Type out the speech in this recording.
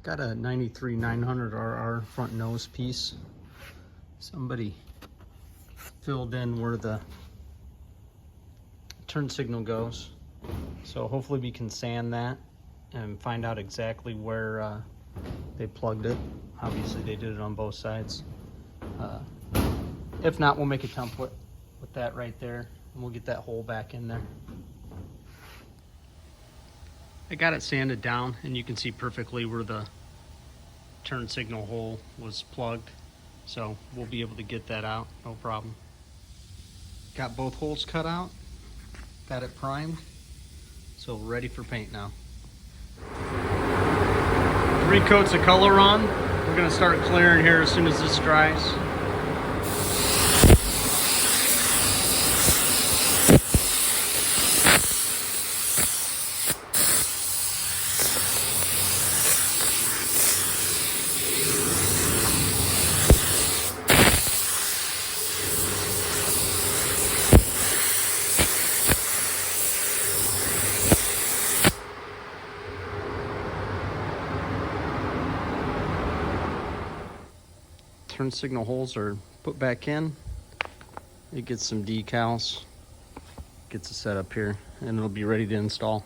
Got a 93 900RR front nose piece. Somebody filled in where the turn signal goes. So hopefully we can sand that and find out exactly where they plugged it. Obviously they did it on both sides. If not, we'll make a template with that right there and we'll get that hole back in there. I got it sanded down and you can see perfectly where the turn signal hole was plugged. So we'll be able to get that out, no problem. Got both holes cut out, got it primed, so ready for paint now. 3 coats of color on. We're gonna start clearing here as soon as this dries. Turn signal holes are put back in. It gets some decals, gets it set up here, and it'll be ready to install.